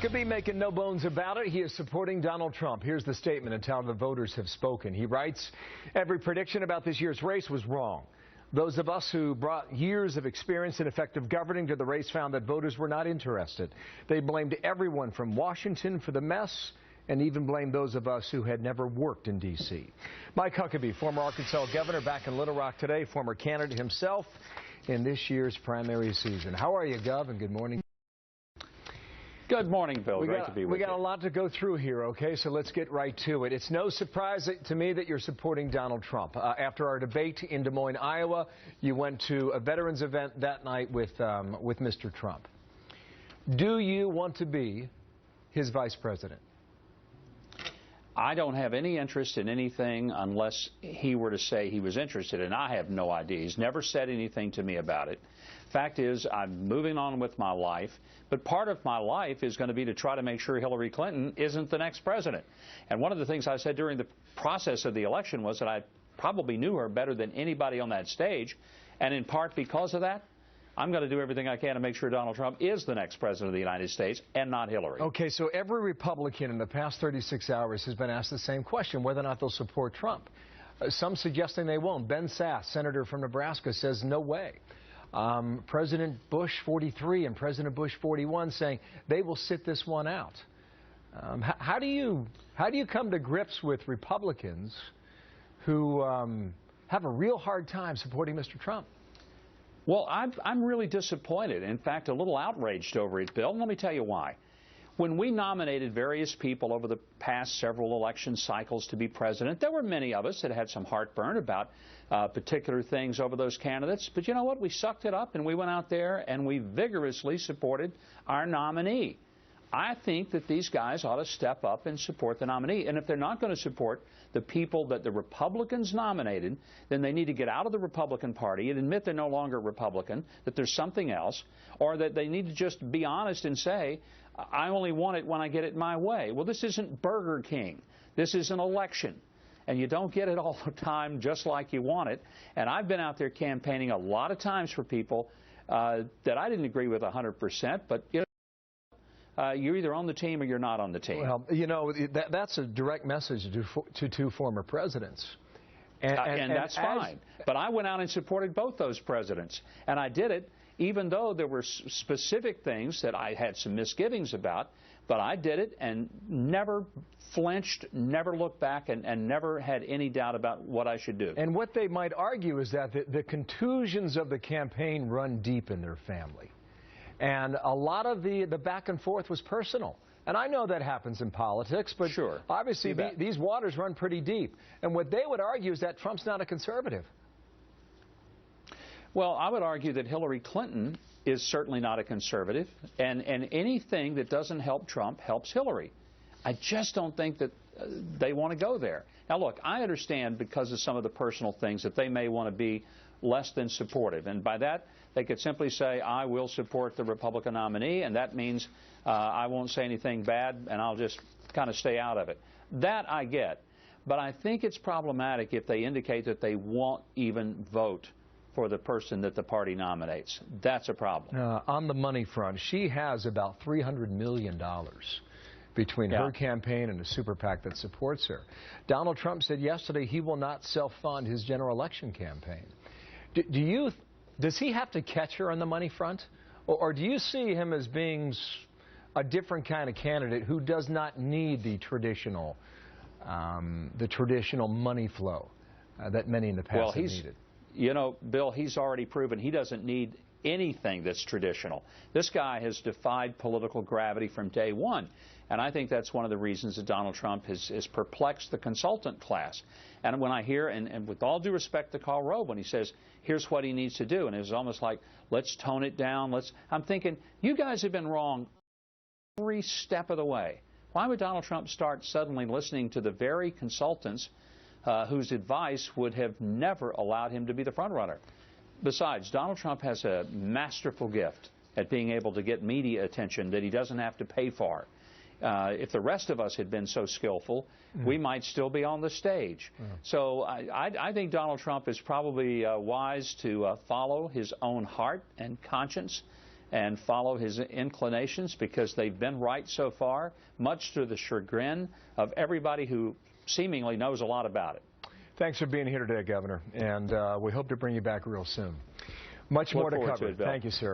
Could be making no bones about it. He is supporting Donald Trump. Here's the statement until the voters have spoken. He writes, every prediction about this year's race was wrong. Those of us who brought years of experience in effective governing to the race found that voters were not interested. They blamed everyone from Washington for the mess and even blamed those of us who had never worked in D.C. Mike Huckabee, former Arkansas governor, back in Little Rock today, former candidate himself in this year's primary season. How are you, Gov, and good morning? Good morning, Bill. Great to be with you. We got a lot to go through here, okay? So let's get right to it. It's no surprise to me that you're supporting Donald Trump. After our debate in Des Moines, Iowa, you went to a veterans event that night with Mr. Trump. Do you want to be his vice president? I don't have any interest in anything unless he were to say he was interested, and I have no idea. He's never said anything to me about it. Fact is, I'm moving on with my life, but part of my life is going to be to try to make sure Hillary Clinton isn't the next president. And one of the things I said during the process of the election was that I probably knew her better than anybody on that stage, and in part because of that, I'm going to do everything I can to make sure Donald Trump is the next president of the United States and not Hillary. Okay, so every Republican in the past 36 hours has been asked the same question, whether or not they'll support Trump. Some suggesting they won't. Ben Sass, senator from Nebraska, says no way. President Bush 43 and President Bush 41 saying they will sit this one out. How do you come to grips with Republicans who have a real hard time supporting Mr. Trump? Well, I'm really disappointed. In fact, a little outraged over it, Bill. And let me tell you why. When we nominated various people over the past several election cycles to be president, there were many of us that had some heartburn about particular things over those candidates. But you know what? We sucked it up and we went out there and we vigorously supported our nominee. I think that these guys ought to step up and support the nominee. And if they're not going to support the people that the Republicans nominated, then they need to get out of the Republican Party and admit they're no longer Republican, that there's something else, or that they need to just be honest and say, I only want it when I get it my way. Well, this isn't Burger King. This is an election. And you don't get it all the time just like you want it. And I've been out there campaigning a lot of times for people that I didn't agree with 100%, but you know, you're either on the team or you're not on the team. Well, you know, that's a direct message to two former presidents. And that's fine. But I went out and supported both those presidents. And I did it even though there were specific things that I had some misgivings about. But I did it and never flinched, never looked back, and never had any doubt about what I should do. And what they might argue is that the contusions of the campaign run deep in their family. And a lot of the back and forth was personal. And I know that happens in politics, but sure, obviously these waters run pretty deep. And what they would argue is that Trump's not a conservative. Well, I would argue that Hillary Clinton is certainly not a conservative, and anything that doesn't help Trump helps Hillary. I just don't think that they want to go there. Now, look, I understand because of some of the personal things that they may want to be less than supportive, and by that, they could simply say, I will support the Republican nominee, and that means I won't say anything bad, and I'll just kind of stay out of it. That I get. But I think it's problematic if they indicate that they won't even vote for the person that the party nominates. That's a problem. On the money front, she has about $300 million between her campaign and a super PAC that supports her. Donald Trump said yesterday he will not self-fund his general election campaign. Does he have to catch her on the money front? Or do you see him as being a different kind of candidate who does not need the traditional money flow that many in the past have needed? You know, Bill, he's already proven he doesn't need anything that's traditional. This guy has defied political gravity from day one. And I think that's one of the reasons that Donald Trump has perplexed the consultant class. And when I hear, and with all due respect to Karl Rove, when he says, here's what he needs to do, and it's almost like, let's tone it down. I'm thinking, you guys have been wrong every step of the way. Why would Donald Trump start suddenly listening to the very consultants whose advice would have never allowed him to be the front runner? Besides, Donald Trump has a masterful gift at being able to get media attention that he doesn't have to pay for. If the rest of us had been so skillful, we might still be on the stage. So I think Donald Trump is probably wise to follow his own heart and conscience and follow his inclinations because they've been right so far, much to the chagrin of everybody who seemingly knows a lot about it. Thanks for being here today, Governor, and we hope to bring you back real soon. Much more to cover. Thank you, sir.